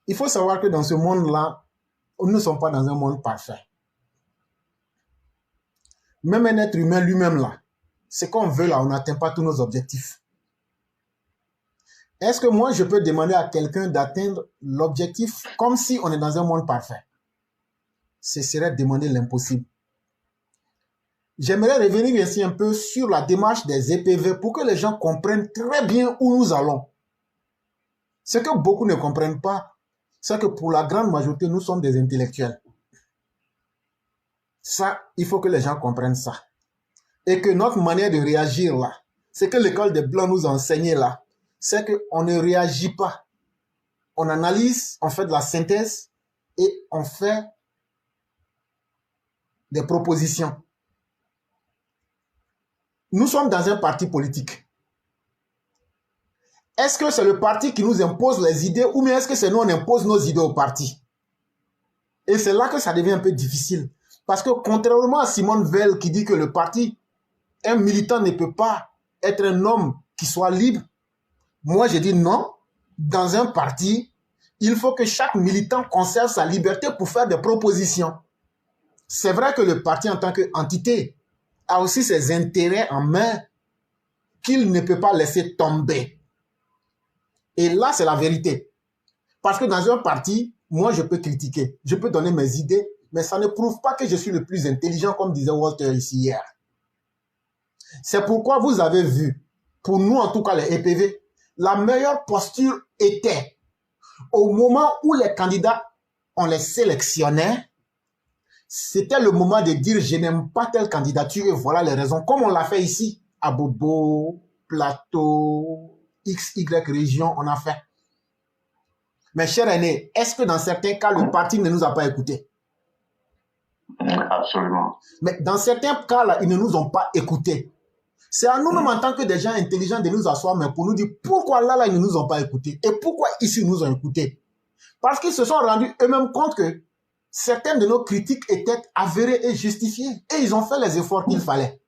il faut savoir que dans ce monde-là, nous ne sommes pas dans un monde parfait. Même un être humain lui-même, là, ce qu'on veut, là, on n'atteint pas tous nos objectifs. Est-ce que moi, je peux demander à quelqu'un d'atteindre l'objectif comme si on est dans un monde parfait? Ce serait demander l'impossible. J'aimerais revenir ici un peu sur la démarche des EPV pour que les gens comprennent très bien où nous allons. Ce que beaucoup ne comprennent pas, c'est que pour la grande majorité, nous sommes des intellectuels. Ça, il faut que les gens comprennent ça. Et que notre manière de réagir là, c'est que l'école des Blancs nous a enseigné là, c'est qu'on ne réagit pas. On analyse, on fait de la synthèse et on fait des propositions. Nous sommes dans un parti politique. Est-ce que c'est le parti qui nous impose les idées ou bien est-ce que c'est nous on impose nos idées au parti? Et c'est là que ça devient un peu difficile. Parce que contrairement à Simone Veil qui dit que le parti, un militant ne peut pas être un homme qui soit libre, moi je dis non. Dans un parti, il faut que chaque militant conserve sa liberté pour faire des propositions. C'est vrai que le parti en tant qu'entité a aussi ses intérêts en main qu'il ne peut pas laisser tomber. Et là, c'est la vérité. Parce que dans un parti, moi, je peux critiquer, je peux donner mes idées, mais ça ne prouve pas que je suis le plus intelligent, comme disait Walter ici hier. C'est pourquoi vous avez vu, pour nous en tout cas les EPV, la meilleure posture était, au moment où les candidats, on les sélectionnait, c'était le moment de dire je n'aime pas telle candidature et voilà les raisons, comme on l'a fait ici, à Bobo, Plateau, XY région, on a fait. Mes chers aînés, est-ce que dans certains cas, le parti ne nous a pas écoutés? Absolument. Mais dans certains cas, là, ils ne nous ont pas écoutés. C'est à nous-mêmes en tant que des gens intelligents de nous asseoir, mais pour nous dire pourquoi là, ils ne nous ont pas écoutés et pourquoi ici, ils nous ont écoutés. Parce qu'ils se sont rendus eux-mêmes compte que certaines de nos critiques étaient avérées et justifiées et ils ont fait les efforts qu'il fallait.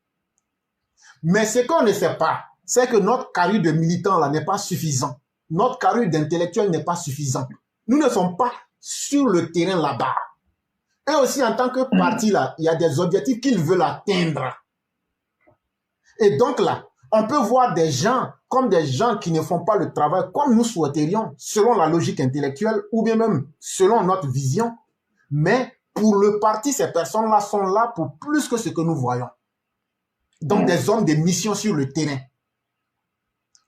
Mais ce qu'on ne sait pas, c'est que notre carrure de militants là n'est pas suffisant. Notre carrure d'intellectuels n'est pas suffisant. Nous ne sommes pas sur le terrain là-bas. Et aussi, en tant que parti, là, il y a des objectifs qu'ils veulent atteindre. Et donc là, on peut voir des gens comme des gens qui ne font pas le travail comme nous souhaiterions, selon la logique intellectuelle ou bien même selon notre vision. Mais pour le parti, ces personnes-là sont là pour plus que ce que nous voyons. Donc des hommes de mission sur le terrain.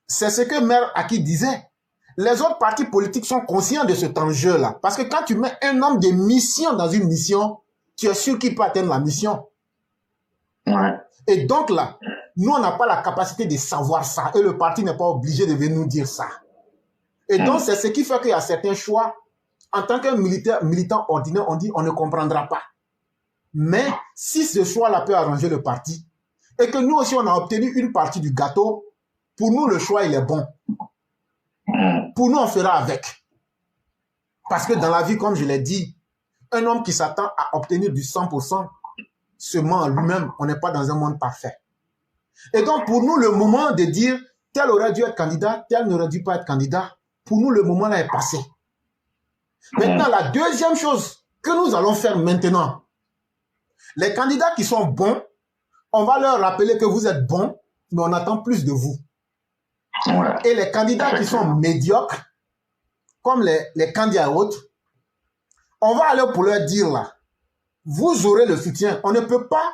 C'est ce que Maire Aki disait. Les autres partis politiques sont conscients de cet enjeu-là. Parce que quand tu mets un homme de mission dans une mission, tu es sûr qu'il peut atteindre la mission. Ouais. Et donc là, nous, on n'a pas la capacité de savoir ça. Et le parti n'est pas obligé de venir nous dire ça. Et donc, c'est ce qui fait qu'il y a certains choix. En tant qu'un militant ordinaire, on dit on ne comprendra pas. Mais si ce choix-là peut arranger le parti, et que nous aussi, on a obtenu une partie du gâteau, pour nous, le choix, il est bon. Pour nous, on fera avec. Parce que dans la vie, comme je l'ai dit, un homme qui s'attend à obtenir du 100% se ment en lui-même. On n'est pas dans un monde parfait. Et donc, pour nous, le moment de dire tel aurait dû être candidat, tel n'aurait dû pas être candidat, pour nous, le moment là est passé. Maintenant, la deuxième chose que nous allons faire maintenant, les candidats qui sont bons, on va leur rappeler que vous êtes bons, mais on attend plus de vous. Ouais. Et les candidats qui sont médiocres, comme les candidats autres, on va aller pour leur dire là, vous aurez le soutien. On ne peut pas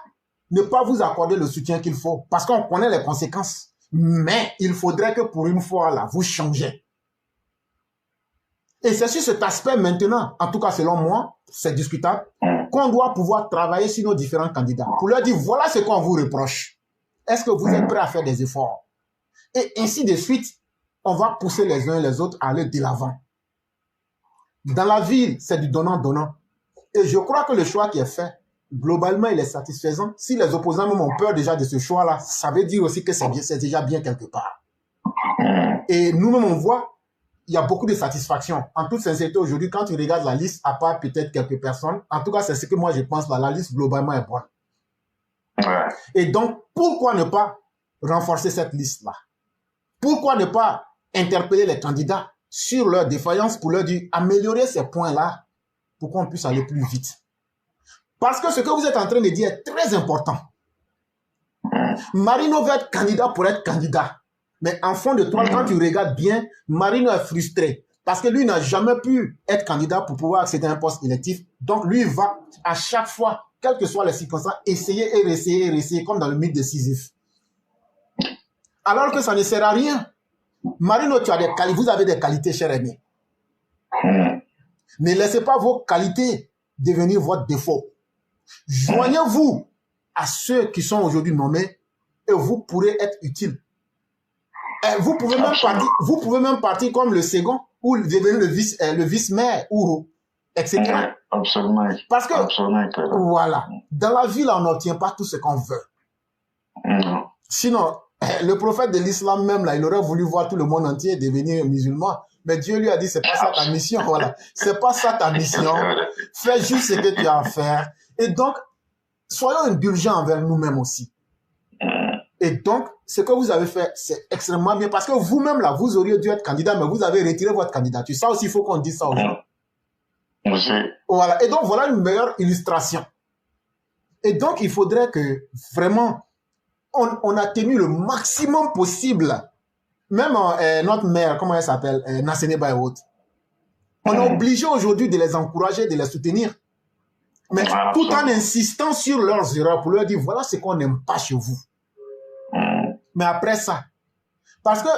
ne pas vous accorder le soutien qu'il faut, parce qu'on connaît les conséquences. Mais il faudrait que pour une fois là, vous changez. Et c'est sur cet aspect maintenant, en tout cas selon moi, c'est discutable, qu'on doit pouvoir travailler sur nos différents candidats. Pour leur dire, voilà ce qu'on vous reproche. Est-ce que vous êtes prêts à faire des efforts? Et ainsi de suite, on va pousser les uns et les autres à aller de l'avant. Dans la vie, c'est du donnant-donnant. Et je crois que le choix qui est fait, globalement, il est satisfaisant. Si les opposants même ont peur déjà de ce choix-là, ça veut dire aussi que c'est déjà bien quelque part. Et nous-mêmes, on voit, il y a beaucoup de satisfaction. En toute sincérité, aujourd'hui, quand tu regardes la liste, à part peut-être quelques personnes, en tout cas, c'est ce que moi je pense, là, la liste globalement est bonne. Ouais. Et donc, pourquoi ne pas renforcer cette liste-là? Pourquoi ne pas interpeller les candidats sur leur défaillance pour leur dire améliorer ces points-là pour qu'on puisse aller plus vite. Parce que ce que vous êtes en train de dire est très important. Marino veut être candidat pour être candidat. Mais en fond de toi, quand tu regardes bien, Marino est frustré. Parce que lui n'a jamais pu être candidat pour pouvoir accéder à un poste électif. Donc lui va à chaque fois, quelles que soient les circonstances, essayer et réessayer, comme dans le mythe de Sisyphe. Alors que ça ne sert à rien. Marino, vous avez des qualités, cher ami. Ne laissez pas vos qualités devenir votre défaut. Joignez-vous à ceux qui sont aujourd'hui nommés et vous pourrez être utile. Et vous pouvez même partir comme le second ou devenir le vice-maire ou etc. Absolument. Parce que Absolument. voilà, dans la vie là, on n'obtient pas tout ce qu'on veut. Non. Sinon, le prophète de l'islam même là, il aurait voulu voir tout le monde entier devenir musulman. Mais Dieu lui a dit, c'est pas ça ta mission, voilà. C'est pas ça ta mission. Fais juste ce que tu as à faire. Et donc, soyons indulgents envers nous-mêmes aussi. Et donc, ce que vous avez fait, c'est extrêmement bien. Parce que vous-même, là, vous auriez dû être candidat, mais vous avez retiré votre candidature. Ça aussi, il faut qu'on dise ça aux gens. Voilà. Et donc, voilà une meilleure illustration. Et donc, il faudrait que, vraiment, on a tenu le maximum possible. Même notre maire, comment elle s'appelle, Nasseneba et autres. On est obligé aujourd'hui de les encourager, de les soutenir. Mais tout en insistant sur leurs erreurs pour leur dire, voilà ce qu'on n'aime pas chez vous. Mais après ça, parce que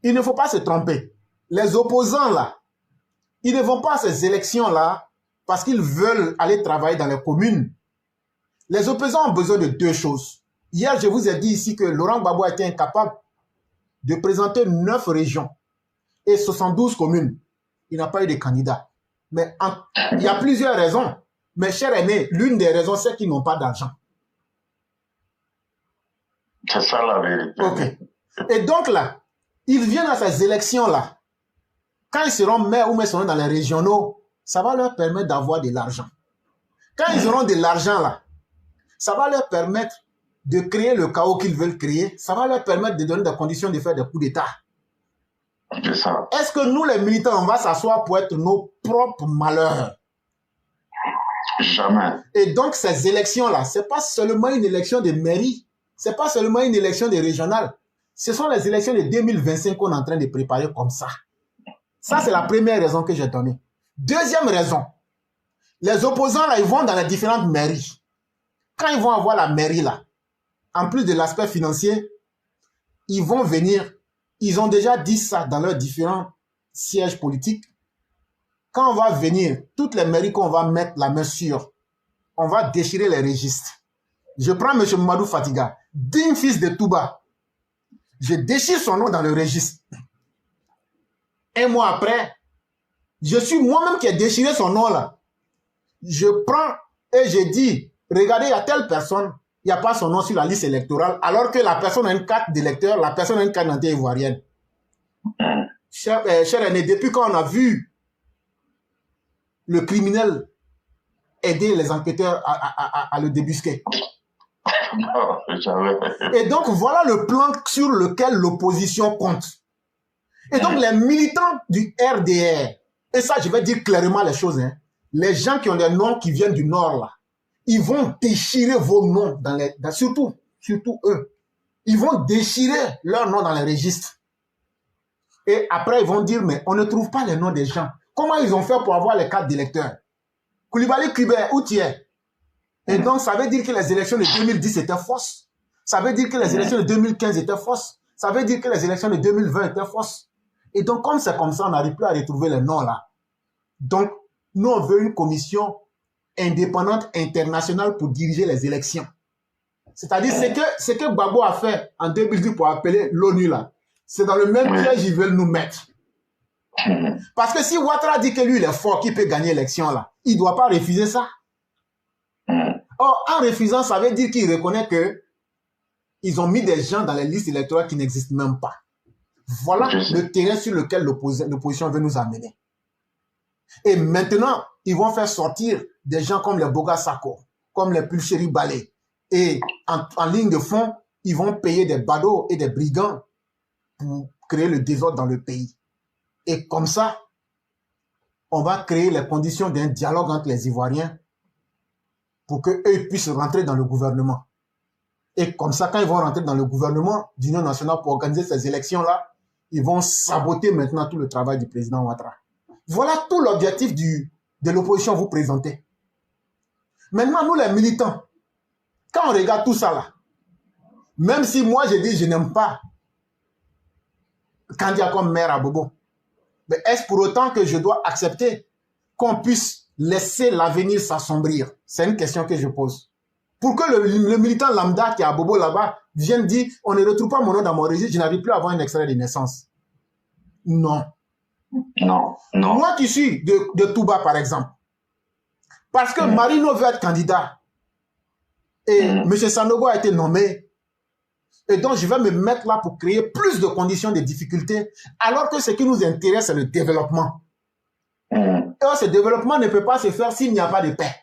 il ne faut pas se tromper. Les opposants là, ils ne vont pas à ces élections là parce qu'ils veulent aller travailler dans les communes. Les opposants ont besoin de deux choses. Hier, je vous ai dit ici que Laurent Gbagbo a été incapable de présenter 9 régions et 72 communes. Il n'a pas eu de candidat. Mais il y a plusieurs raisons. Mais cher aîné, l'une des raisons, c'est qu'ils n'ont pas d'argent. C'est ça la vérité. Ok. Et donc là, ils viennent à ces élections-là. Quand ils seront maires ou seront dans les régionaux, ça va leur permettre d'avoir de l'argent. Quand ils auront de l'argent là, ça va leur permettre de créer le chaos qu'ils veulent créer. Ça va leur permettre de donner des conditions de faire des coups d'État. C'est ça. Est-ce que nous, les militants, on va s'asseoir pour être nos propres malheurs? Jamais. Et donc, ces élections-là, ce n'est pas seulement une élection de mairie. Ce n'est pas seulement une élection des régionales. Ce sont les élections de 2025 qu'on est en train de préparer comme ça. Ça, c'est la première raison que j'ai donnée. Deuxième raison, les opposants, là, ils vont dans les différentes mairies. Quand ils vont avoir la mairie, là, en plus de l'aspect financier, ils vont venir, ils ont déjà dit ça dans leurs différents sièges politiques. Quand on va venir, toutes les mairies qu'on va mettre la main sur, on va déchirer les registres. Je prends M. Mamadou Fatiga, digne fils de Touba. Je déchire son nom dans le registre. Un mois après, je suis moi-même qui ai déchiré son nom là. Je prends et je dis, regardez, il y a telle personne, il n'y a pas son nom sur la liste électorale, alors que la personne a une carte d'électeur, la personne a une carte d'identité ivoirienne. Cher aîné, depuis quand on a vu le criminel aider les enquêteurs à le débusquer? Non, jamais. Et donc, voilà le plan sur lequel l'opposition compte. Et donc, les militants du RDR, et ça, je vais dire clairement les choses, hein, les gens qui ont des noms qui viennent du Nord, là, ils vont déchirer vos noms, surtout eux. Ils vont déchirer leurs noms dans les registres. Et après, ils vont dire, mais on ne trouve pas les noms des gens. Comment ils ont fait pour avoir les cartes d'électeurs? Koulibaly Kubert, où tu es? Et donc, ça veut dire que les élections de 2010 étaient fausses. Ça veut dire que les élections de 2015 étaient fausses. Ça veut dire que les élections de 2020 étaient fausses. Et donc, comme c'est comme ça, on n'arrive plus à retrouver les noms là. Donc, nous, on veut une commission indépendante internationale pour diriger les élections. C'est-à-dire, ce que Gbagbo a fait en 2010 pour appeler l'ONU là, c'est dans le même piège qu'ils veulent nous mettre. Parce que si Ouattara dit que lui, il est fort, qu'il peut gagner l'élection là, il ne doit pas refuser ça. Or, en refusant, ça veut dire qu'il reconnaît que ils ont mis des gens dans les listes électorales qui n'existent même pas. Voilà le terrain sur lequel l'opposition veut nous amener. Et maintenant, ils vont faire sortir des gens comme les Boga Sako, comme les Pulcheri Balé. Et en ligne de fond, ils vont payer des badauds et des brigands pour créer le désordre dans le pays. Et comme ça, on va créer les conditions d'un dialogue entre les Ivoiriens pour qu'eux puissent rentrer dans le gouvernement. Et comme ça, quand ils vont rentrer dans le gouvernement d'Union nationale pour organiser ces élections-là, ils vont saboter maintenant tout le travail du président Ouattara. Voilà tout l'objectif de l'opposition vous présenter. Maintenant, nous les militants, quand on regarde tout ça là, même si moi je dis je n'aime pas candidat comme maire à Bobo, mais est-ce pour autant que je dois accepter qu'on puisse laisser l'avenir s'assombrir? C'est une question que je pose. Pour que le militant lambda qui est à Bobo là-bas vienne dire on ne retrouve pas mon nom dans mon registre, je n'arrive plus à avoir un extrait de naissance. Non. Non, non. Moi qui suis de Touba par exemple, parce que Marino veut être candidat et M. Sanogo a été nommé, et donc je vais me mettre là pour créer plus de conditions de difficultés, alors que ce qui nous intéresse, c'est le développement. Et ce développement ne peut pas se faire s'il n'y a pas de paix.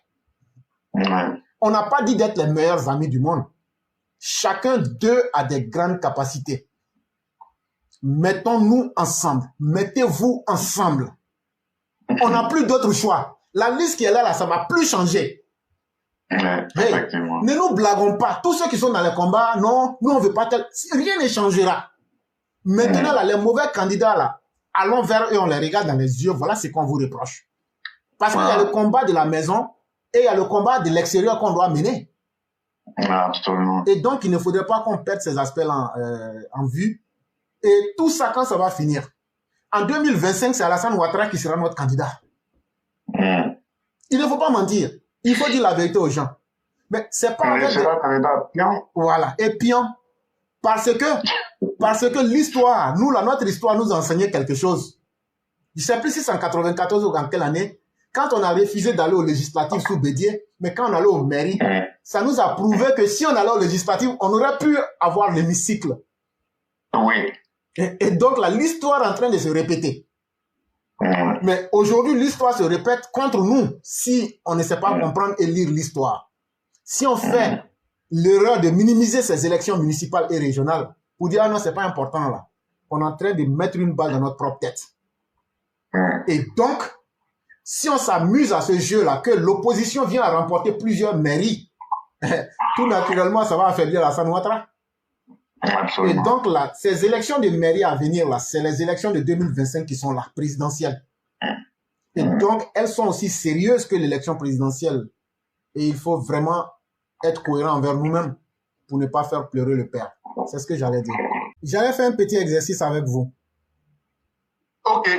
On n'a pas dit d'être les meilleurs amis du monde. Chacun d'eux a des grandes capacités. Mettons-nous ensemble. Mettez-vous ensemble. On n'a plus d'autre choix. La liste qui est là, ça ne va plus changer. Effectivement. Ne nous blaguons pas. Tous ceux qui sont dans les combats, non, nous on ne veut pas tel. Rien ne changera. Maintenant, là, les mauvais candidats, là, allons vers eux, on les regarde dans les yeux, voilà ce qu'on vous reproche. Parce qu'il y a le combat de la maison et il y a le combat de l'extérieur qu'on doit mener. Absolument. Et donc, il ne faudrait pas qu'on perde ces aspects-là en vue. Et tout ça, quand ça va finir, en 2025, c'est Alassane Ouattara qui sera notre candidat. Il ne faut pas mentir. Il faut dire la vérité aux gens. Mais c'est pas... Il sera candidat pion. Voilà. Et pion. Parce que l'histoire, nous, notre histoire nous a enseigné quelque chose. Je ne sais plus si c'est en 94 ou en quelle année, quand on a refusé d'aller au législatif sous Bédier, mais quand on allait aux mairies, ça nous a prouvé que si on allait au législatif, on aurait pu avoir l'hémicycle. Oui. Et donc, l'histoire est en train de se répéter. Mais aujourd'hui, l'histoire se répète contre nous si on ne sait pas comprendre et lire l'histoire. Si on fait l'erreur de minimiser ces élections municipales et régionales pour dire « Ah non, c'est pas important là », on est en train de mettre une balle dans notre propre tête. Et donc, si on s'amuse à ce jeu-là, que l'opposition vient à remporter plusieurs mairies, tout naturellement, ça va affaiblir Alassane Ouattara. Absolument. Et donc là, ces élections de mairie à venir là, c'est les élections de 2025 qui sont là, présidentielles. Et donc, elles sont aussi sérieuses que l'élection présidentielle. Et il faut vraiment être cohérent envers nous-mêmes pour ne pas faire pleurer le père. C'est ce que j'allais dire. J'allais faire un petit exercice avec vous. Ok.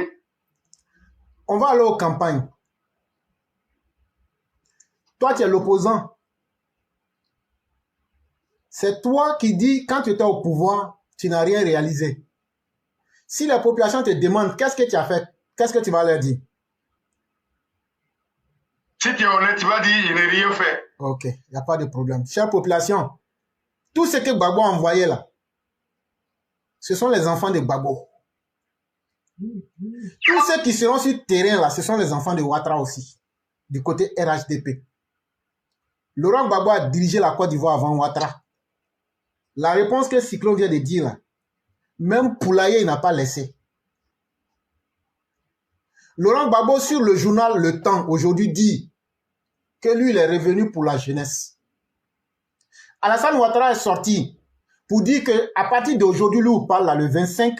On va aller aux campagnes. Toi, tu es l'opposant. C'est toi qui dis, quand tu étais au pouvoir, tu n'as rien réalisé. Si la population te demande qu'est-ce que tu as fait, qu'est-ce que tu vas leur dire? Si tu es honnête, tu vas dire, je n'ai rien fait. Ok, il n'y a pas de problème. Chère population, tout ce que Gbagbo a envoyé là, ce sont les enfants de Gbagbo. Tous ceux qui seront sur le terrain là, ce sont les enfants de Ouattara aussi, du côté RHDP. Laurent Gbagbo a dirigé la Côte d'Ivoire avant Ouattara. La réponse que Cyclone vient de dire là, même Poulailler n'a pas laissé. Laurent Gbagbo sur le journal Le Temps aujourd'hui dit que lui il est revenu pour la jeunesse. Alassane Ouattara est sorti pour dire qu'à partir d'aujourd'hui, lui, on parle là, le 25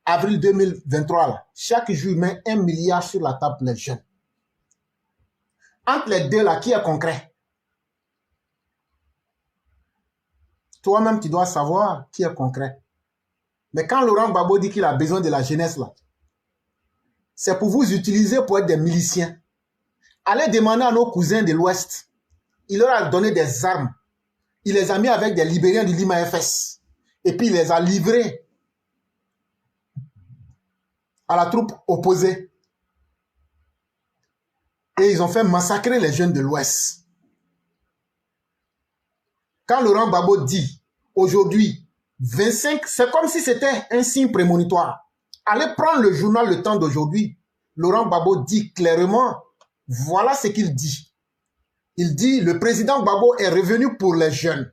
avril 2023, là, chaque jour, il met 1 milliard sur la table pour les jeunes. Entre les deux, là, qui est concret? Toi-même, tu dois savoir qui est concret. Mais quand Laurent Gbagbo dit qu'il a besoin de la jeunesse, là, c'est pour vous utiliser pour être des miliciens. Allez demander à nos cousins de l'Ouest. Il leur a donné des armes. Il les a mis avec des Libériens du Lima FS. Et puis il les a livrés à la troupe opposée. Et ils ont fait massacrer les jeunes de l'Ouest. Quand Laurent Gbagbo dit, aujourd'hui, 25, c'est comme si c'était un signe prémonitoire. Allez prendre le journal Le Temps d'aujourd'hui. Laurent Gbagbo dit clairement, voilà ce qu'il dit. Il dit, le président Gbagbo est revenu pour les jeunes.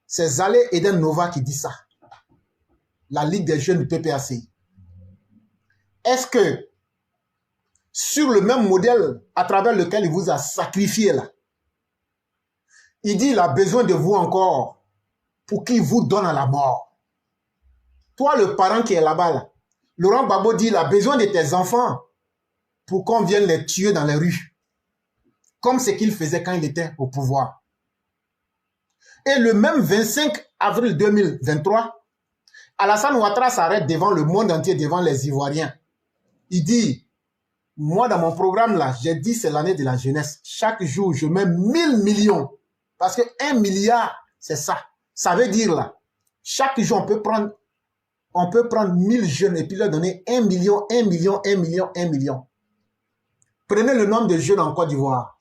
C'est Zalé Eden Nova qui dit ça. La Ligue des jeunes du PPACI. est-ce que sur le même modèle à travers lequel il vous a sacrifié là, il dit il a besoin de vous encore pour qu'il vous donne à la mort. Toi, le parent qui est là-bas, là, Laurent Gbagbo dit il a besoin de tes enfants pour qu'on vienne les tuer dans les rues. Comme ce qu'il faisait quand il était au pouvoir. Et le même 25 avril 2023, Alassane Ouattara s'arrête devant le monde entier, devant les Ivoiriens. Il dit, moi dans mon programme là, j'ai dit c'est l'année de la jeunesse. Chaque jour, je mets 1000 millions. Parce que 1 milliard, c'est ça. Ça veut dire là, chaque jour, on peut prendre 1000 jeunes et puis leur donner 1 million, 1 million, 1 million, 1 million. Prenez le nombre de jeunes en Côte d'Ivoire.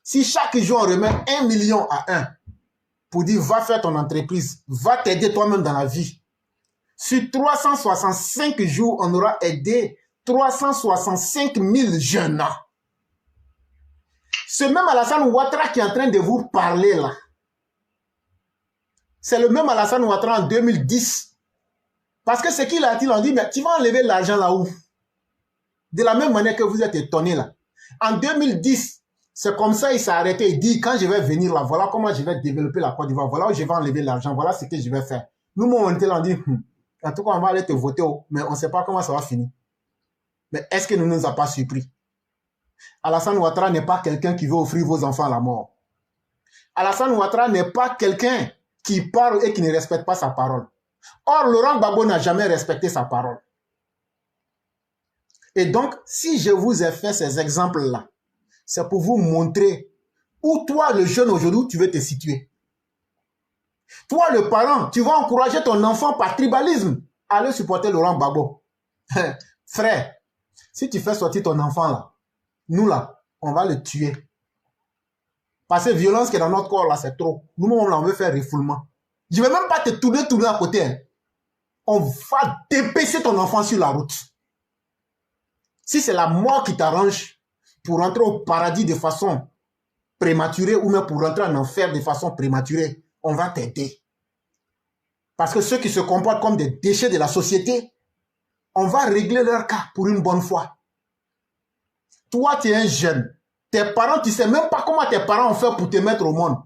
Si chaque jour, on remet 1 million à 1 pour dire, va faire ton entreprise, va t'aider toi-même dans la vie. Sur 365 jours, on aura aidé 365 000 jeunes. Ce même Alassane Ouattara qui est en train de vous parler là, c'est le même Alassane Ouattara en 2010. Parce que ce qu'il a dit, on dit, mais tu vas enlever l'argent là-haut. De la même manière que vous êtes étonnés là. En 2010, c'est comme ça il s'est arrêté. Il dit, quand je vais venir là, voilà comment je vais développer la Côte d'Ivoire. Voilà où je vais enlever l'argent. Voilà ce que je vais faire. Nous, on était là, on dit, en tout cas, on va aller te voter, mais on ne sait pas comment ça va finir. Mais est-ce que nous ne nous a pas surpris? Alassane Ouattara n'est pas quelqu'un qui veut offrir vos enfants à la mort. Alassane Ouattara n'est pas quelqu'un qui parle et qui ne respecte pas sa parole. Or, Laurent Gbagbo n'a jamais respecté sa parole. Et donc, si je vous ai fait ces exemples-là, c'est pour vous montrer où toi, le jeune aujourd'hui, tu veux te situer. Toi, le parent, tu vas encourager ton enfant par tribalisme à aller supporter Laurent Gbagbo. Frère, si tu fais sortir ton enfant là, nous là, on va le tuer. Parce que violence qui est dans notre corps là, c'est trop. Nous, on veut faire refoulement. Je ne vais même pas te tourner à côté. Hein. On va dépêcher ton enfant sur la route. Si c'est la mort qui t'arrange pour rentrer au paradis de façon prématurée ou même pour rentrer en enfer de façon prématurée, on va t'aider. Parce que ceux qui se comportent comme des déchets de la société, on va régler leur cas pour une bonne fois. Toi, tu es un jeune. Tes parents, tu ne sais même pas comment tes parents ont fait pour te mettre au monde.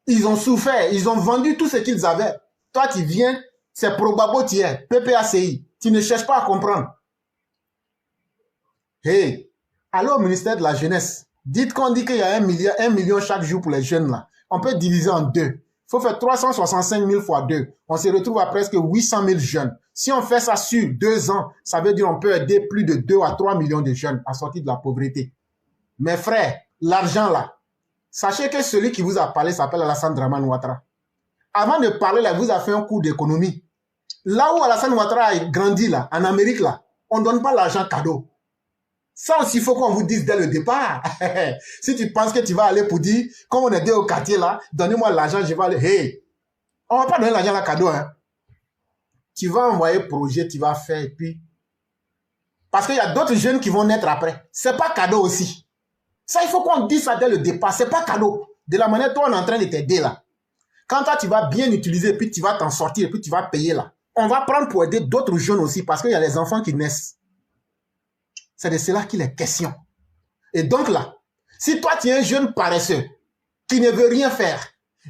Ils ont souffert, ils ont vendu tout ce qu'ils avaient. Toi, tu viens, c'est Pro-Gbagbo, tu es, PPACI. Tu ne cherches pas à comprendre. Hey, allez au ministère de la Jeunesse. Dites qu'on dit qu'il y a 1 million chaque jour pour les jeunes là. On peut diviser en deux. Il faut faire 365 000 fois 2. On se retrouve à presque 800 000 jeunes. Si on fait ça sur 2 ans, ça veut dire qu'on peut aider plus de 2 à 3 millions de jeunes à sortir de la pauvreté. Mes frères, l'argent là, sachez que celui qui vous a parlé s'appelle Alassane Dramane Ouattara. Avant de parler là, il vous a fait un cours d'économie. Là où Alassane Ouattara a grandi là, en Amérique là, on ne donne pas l'argent cadeau. Ça aussi, il faut qu'on vous dise dès le départ. Si tu penses que tu vas aller pour dire, comme on est deux au quartier là, donnez-moi l'argent, je vais aller. Hey, on ne va pas donner l'argent à cadeau. Hein. Tu vas envoyer projet, tu vas faire, et puis... Parce qu'il y a d'autres jeunes qui vont naître après. Ce n'est pas cadeau aussi. Ça, il faut qu'on dise ça dès le départ. Ce n'est pas cadeau. De la manière dont on est en train de t'aider là. Quand toi, tu vas bien utiliser, puis tu vas t'en sortir, puis tu vas payer là. On va prendre pour aider d'autres jeunes aussi, parce qu'il y a les enfants qui naissent. C'est de cela qu'il est question. Et donc là, si toi tu es un jeune paresseux, qui ne veut rien faire,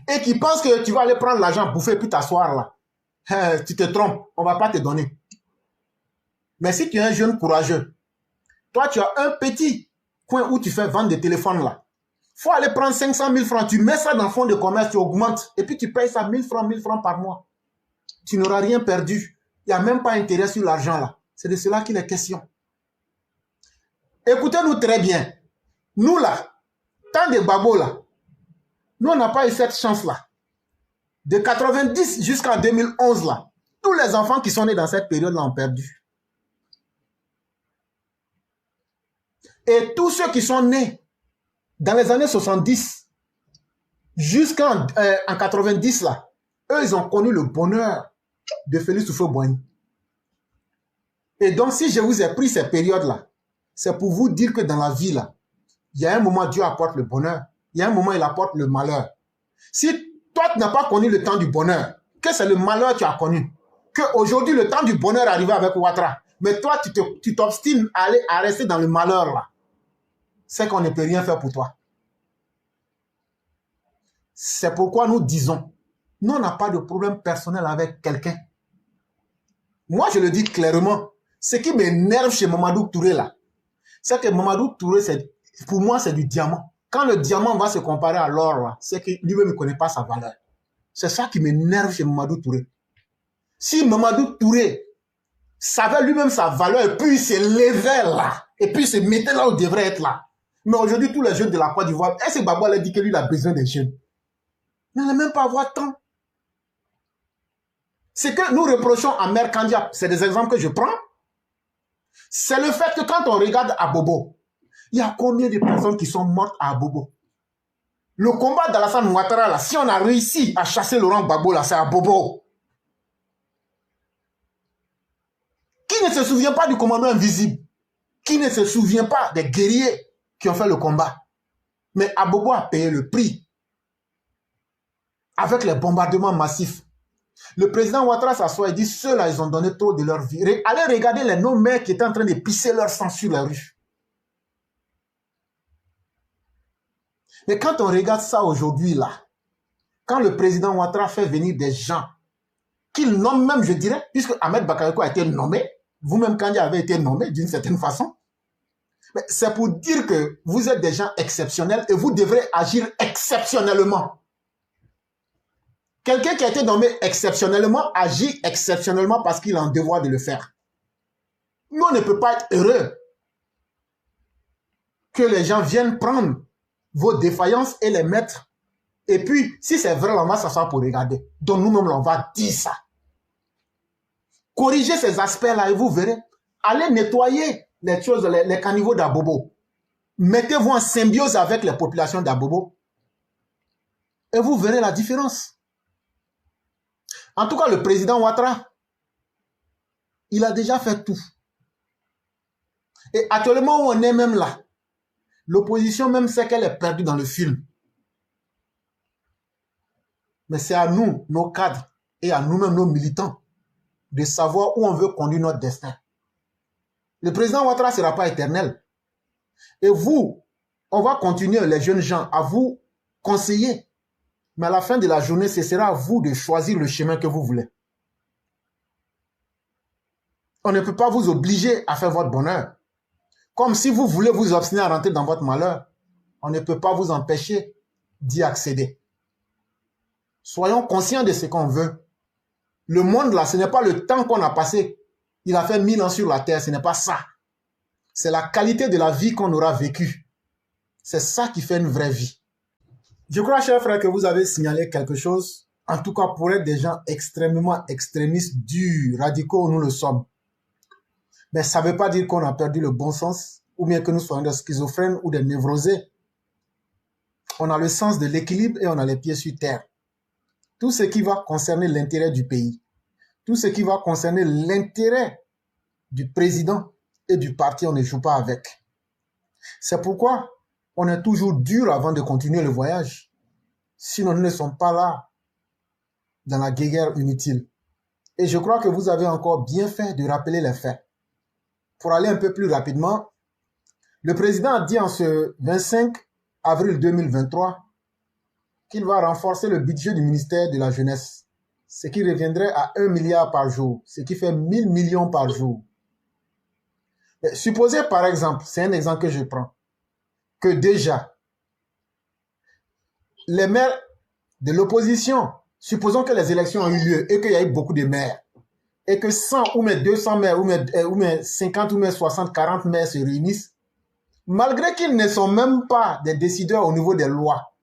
et qui pense que tu vas aller prendre l'argent, bouffer, puis t'asseoir là, tu te trompes, on ne va pas te donner. Mais si tu es un jeune courageux, toi tu as un petit coin où tu fais vendre des téléphones là. Il faut aller prendre 500 000 francs, tu mets ça dans le fonds de commerce, tu augmentes, et puis tu payes ça 1000 francs par mois. Tu n'auras rien perdu. Il n'y a même pas intérêt sur l'argent là. C'est de cela qu'il est question. Écoutez-nous très bien. Nous là, tant de Gbagbo là, nous on n'a pas eu cette chance-là. De 90 jusqu'en 2011 là, tous les enfants qui sont nés dans cette période-là ont perdu. Et tous ceux qui sont nés dans les années 70 jusqu'en 90 là, eux ils ont connu le bonheur de Félix Houphouët-Boigny. Et donc si je vous ai pris ces périodes-là, c'est pour vous dire que dans la vie, là, il y a un moment, Dieu apporte le bonheur. Il y a un moment, il apporte le malheur. Si toi, tu n'as pas connu le temps du bonheur, que c'est le malheur que tu as connu, qu'aujourd'hui, le temps du bonheur arrive avec Ouattara, Mais toi, tu t'obstines à rester dans le malheur là. C'est qu'on ne peut rien faire pour toi. C'est pourquoi nous disons, nous, on n'a pas de problème personnel avec quelqu'un. Moi, je le dis clairement. Ce qui m'énerve chez Mamadou Touré là, c'est que Mamadou Touré, pour moi, c'est du diamant. Quand le diamant va se comparer à l'or, c'est que lui-même ne connaît pas sa valeur. C'est ça qui m'énerve chez Mamadou Touré. Si Mamadou Touré savait lui-même sa valeur et puis il se levait là, et puis il se mettait là où il devrait être là. Mais aujourd'hui, tous les jeunes de la Côte d'Ivoire, est-ce que Babou a dit que lui, il a besoin des jeunes? Il n'allait même pas avoir temps. Ce que nous reprochons à Mère Kandia, c'est des exemples que je prends, c'est le fait que quand on regarde Abobo, il y a combien de personnes qui sont mortes à Abobo? Le combat d'Alassane Ouattara, là, si on a réussi à chasser Laurent Gbagbo, là, c'est à Bobo. Qui ne se souvient pas du commando invisible? Qui ne se souvient pas des guerriers qui ont fait le combat? Mais Abobo a payé le prix avec les bombardements massifs. Le président Ouattara s'assoit et dit, ceux-là, ils ont donné trop de leur vie. Allez regarder les non-mères qui étaient en train de pisser leur sang sur la rue. Mais quand on regarde ça aujourd'hui, là, quand le président Ouattara fait venir des gens qu'il nomme même, je dirais, puisque Ahmed Bakayoko a été nommé, vous-même Kandia avez été nommé d'une certaine façon, c'est pour dire que vous êtes des gens exceptionnels et vous devrez agir exceptionnellement. Quelqu'un qui a été nommé exceptionnellement agit exceptionnellement parce qu'il a un devoir de le faire. Nous, on ne peut pas être heureux que les gens viennent prendre vos défaillances et les mettre. Et puis, si c'est vrai, on va s'asseoir pour regarder. Donc, nous-mêmes, on va dire ça. Corrigez ces aspects-là et vous verrez. Allez nettoyer les choses, les caniveaux d'Abobo. Mettez-vous en symbiose avec les populations d'Abobo. Et vous verrez la différence. En tout cas, le président Ouattara, il a déjà fait tout. Et actuellement où on est même là, l'opposition même sait qu'elle est perdue dans le film. Mais c'est à nous, nos cadres, et à nous-mêmes, nos militants, de savoir où on veut conduire notre destin. Le président Ouattara ne sera pas éternel. Et vous, on va continuer, les jeunes gens, à vous conseiller. Mais à la fin de la journée, ce sera à vous de choisir le chemin que vous voulez. On ne peut pas vous obliger à faire votre bonheur. Comme si vous voulez vous obstiner à rentrer dans votre malheur. On ne peut pas vous empêcher d'y accéder. Soyons conscients de ce qu'on veut. Le monde là, ce n'est pas le temps qu'on a passé. Il a fait 1000 ans sur la terre, ce n'est pas ça. C'est la qualité de la vie qu'on aura vécue. C'est ça qui fait une vraie vie. Je crois, chers frères, que vous avez signalé quelque chose. En tout cas, pour être des gens extrêmement extrémistes, durs, radicaux, nous le sommes. Mais ça ne veut pas dire qu'on a perdu le bon sens, ou bien que nous soyons des schizophrènes ou des névrosés. On a le sens de l'équilibre et on a les pieds sur terre. Tout ce qui va concerner l'intérêt du pays, tout ce qui va concerner l'intérêt du président et du parti, on ne joue pas avec. C'est pourquoi on est toujours dur avant de continuer le voyage. Sinon, nous ne sommes pas là dans la guerre inutile. Et je crois que vous avez encore bien fait de rappeler les faits. Pour aller un peu plus rapidement, le président a dit en ce 25 avril 2023 qu'il va renforcer le budget du ministère de la Jeunesse, ce qui reviendrait à 1 milliard par jour, ce qui fait 1000 millions par jour. Mais supposez par exemple, c'est un exemple que je prends, que déjà, les maires de l'opposition, supposons que les élections ont eu lieu et qu'il y a eu beaucoup de maires, et que 100 ou même 200 maires, ou même 50 ou même 60, 40 maires se réunissent, malgré qu'ils ne sont même pas des décideurs au niveau des lois.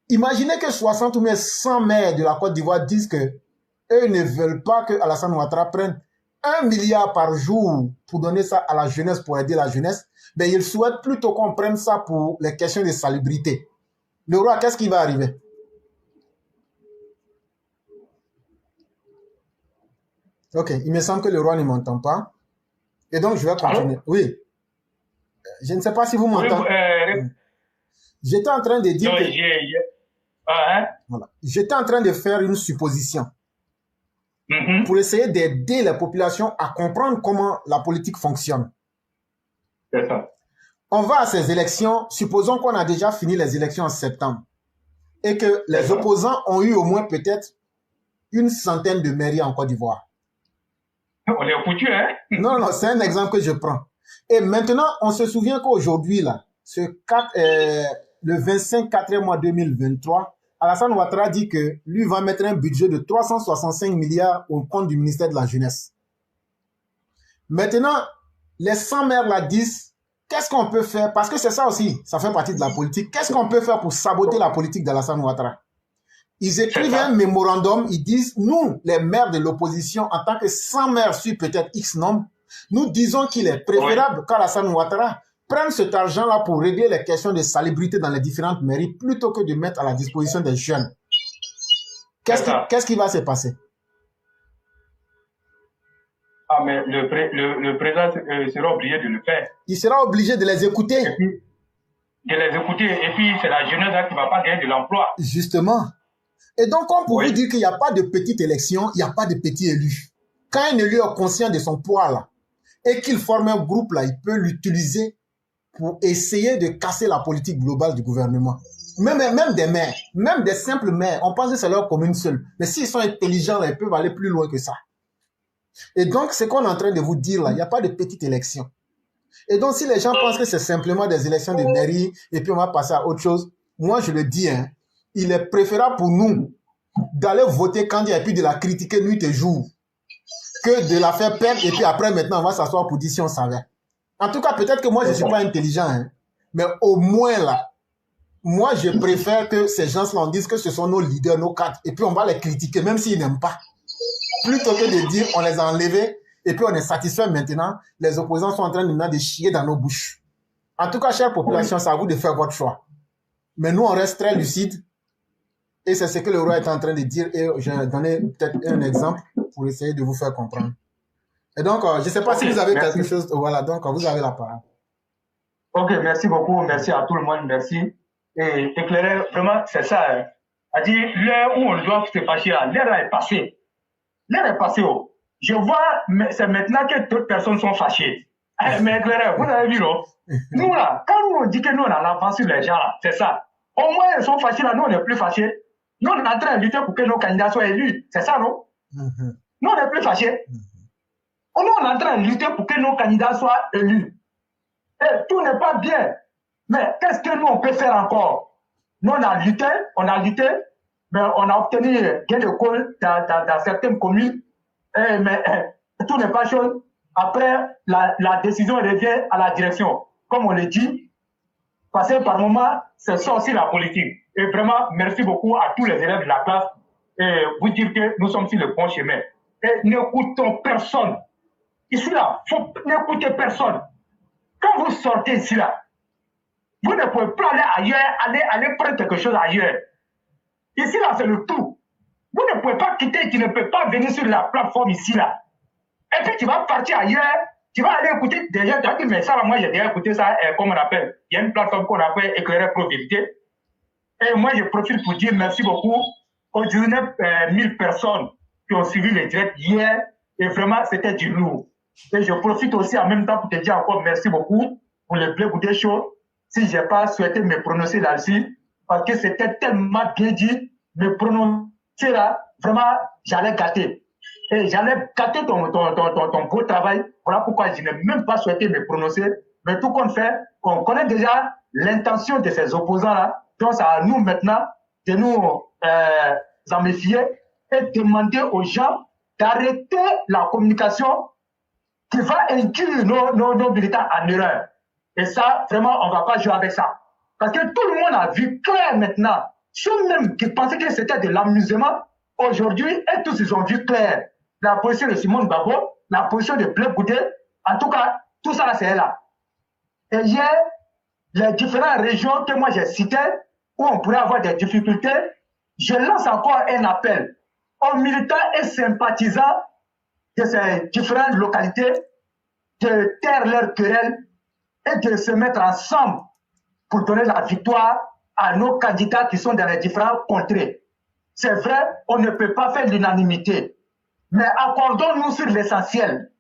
Imaginez que 60 ou même 100 maires de la Côte d'Ivoire disent que eux ne veulent pas que Alassane Ouattara prenne 1 milliard par jour pour donner ça à la jeunesse, pour aider la jeunesse, mais ils souhaitent plutôt qu'on prenne ça pour les questions de salubrité. Le roi, qu'est-ce qui va arriver? Ok, il me semble que le roi ne m'entend pas. Et donc, je vais continuer. Allô? Oui. Je ne sais pas si vous m'entendez. J'étais en train de dire que... Voilà. J'étais en train de faire une supposition. pour essayer d'aider les populations à comprendre comment la politique fonctionne. C'est ça. On va à ces élections, supposons qu'on a déjà fini les élections en septembre et que les opposants ont eu au moins peut-être une centaine de mairies en Côte d'Ivoire. On est foutu, hein? Non, non, c'est un exemple que je prends. Et maintenant, on se souvient qu'aujourd'hui, là, le 25 4e mois 2023, Alassane Ouattara dit que lui va mettre un budget de 365 milliards au compte du ministère de la Jeunesse. Maintenant, les 100 maires là disent, qu'est-ce qu'on peut faire? Parce que c'est ça aussi, ça fait partie de la politique. Qu'est-ce qu'on peut faire pour saboter la politique d'Alassane Ouattara? Ils écrivent un mémorandum, ils disent, nous, les maires de l'opposition, en tant que 100 maires sur peut-être X nombre, nous disons qu'il est préférable qu'Alassane Ouattara prenne cet argent-là pour régler les questions de salubrité dans les différentes mairies plutôt que de mettre à la disposition des jeunes. Qu'est-ce qui va se passer? Ah, mais le président sera obligé de le faire. Il sera obligé de les écouter. Et puis, de les écouter. Et puis, c'est la jeunesse qui ne va pas gagner de l'emploi. Justement. Et donc, on pourrait dire qu'il n'y a pas de petite élection, il n'y a pas de petit élu. Quand un élu est conscient de son poids, là, et qu'il forme un groupe, là, il peut l'utiliser pour essayer de casser la politique globale du gouvernement. Même des maires, même des simples maires, on pense que c'est leur commune seule. Mais s'ils sont intelligents, là, ils peuvent aller plus loin que ça. Et donc, c'est qu'on est en train de vous dire là, il n'y a pas de petite élection. Et donc, si les gens pensent que c'est simplement des élections de mairie et puis on va passer à autre chose, moi je le dis, hein, il est préférable pour nous d'aller voter quand il y a plus de la critiquer nuit et jour que de la faire perdre et puis après maintenant on va s'asseoir pour dire si on savait. En tout cas, peut-être que moi je ne suis pas intelligent, hein, mais au moins là, moi je préfère que ces gens-là disent que ce sont nos leaders, nos cadres, et puis on va les critiquer même s'ils n'aiment pas. Plutôt que de dire on les a enlevés et puis on est satisfait maintenant, les opposants sont en train de chier dans nos bouches. En tout cas, chère population, c'est à vous de faire votre choix. Mais nous, on reste très lucide et c'est ce que le roi est en train de dire et je vais donner peut-être un exemple pour essayer de vous faire comprendre. Et donc, je ne sais pas si vous avez quelque chose. Voilà, donc vous avez la parole. Ok, merci beaucoup. Merci à tout le monde. Merci. Et éclairer, vraiment, c'est ça. Hein. C'est-à-dire, l'heure où on doit se fâcher, l'heure est passée. L'heure est passée. Oh. Je vois, c'est maintenant que d'autres personnes sont fâchées. Mais éclairer, vous avez vu, non? Nous, là, quand nous on dit que nous, on a l'avance sur les gens, là, c'est ça. Au moins, ils sont fâchés, là, nous, on n'est plus fâchés. Nous, on est en train de lutter pour que nos candidats soient élus. C'est ça, non? Nous, on n'est plus fâchés. Nous, on est en train de lutter pour que nos candidats soient élus. Et tout n'est pas bien. Mais qu'est-ce que nous, on peut faire encore? Nous, on a lutté, mais on a obtenu gain de cause dans certaines communes. Mais tout n'est pas chose. Après, la décision revient à la direction. Comme on le dit, passer par moment, c'est ça aussi la politique. Et vraiment, merci beaucoup à tous les élèves de la classe et vous dire que nous sommes sur le bon chemin. Et n'écoutons personne. Ici, là, n'écoutez personne. Quand vous sortez ici, là, vous ne pouvez pas aller ailleurs, aller prendre quelque chose ailleurs. Ici, là, c'est le tout. Vous ne pouvez pas quitter, tu ne peux pas venir sur la plateforme ici, là. Et puis, tu vas partir ailleurs, tu vas aller écouter des gens, tu vas dire, mais ça, moi, j'ai déjà écouté ça, comme on appelle. Il y a une plateforme qu'on appelle Éclairer Pro-Vérité. Et moi, je profite pour dire merci beaucoup aux 19 000 personnes qui ont suivi les directs hier. Et vraiment, c'était du lourd. Et je profite aussi en même temps pour te dire encore merci beaucoup pour le Blé Goudé Show. Si je n'ai pas souhaité me prononcer là-dessus, parce que c'était tellement bien dit, me prononcer là, vraiment, j'allais gâter. Et j'allais gâter ton beau travail. Voilà pourquoi je n'ai même pas souhaité me prononcer. Mais tout qu'on fait, on connaît déjà l'intention de ces opposants-là. Donc, c'est à nous maintenant de nous en méfier et demander aux gens d'arrêter la communication qui va induire nos militants en erreur. Et ça, vraiment, on ne va pas jouer avec ça. Parce que tout le monde a vu clair maintenant. Ceux même qui pensaient que c'était de l'amusement, aujourd'hui, et tous ils ont vu clair. La position de Simone Babo, la position de Blé Goudé, en tout cas, tout ça, c'est là. Et hier, les différentes régions que moi j'ai citées, où on pourrait avoir des difficultés, je lance encore un appel aux militants et sympathisants de ces différentes localités de taire leurs querelles et de se mettre ensemble pour donner la victoire à nos candidats qui sont dans les différentes contrées. C'est vrai, on ne peut pas faire l'unanimité. Mais accordons-nous sur l'essentiel.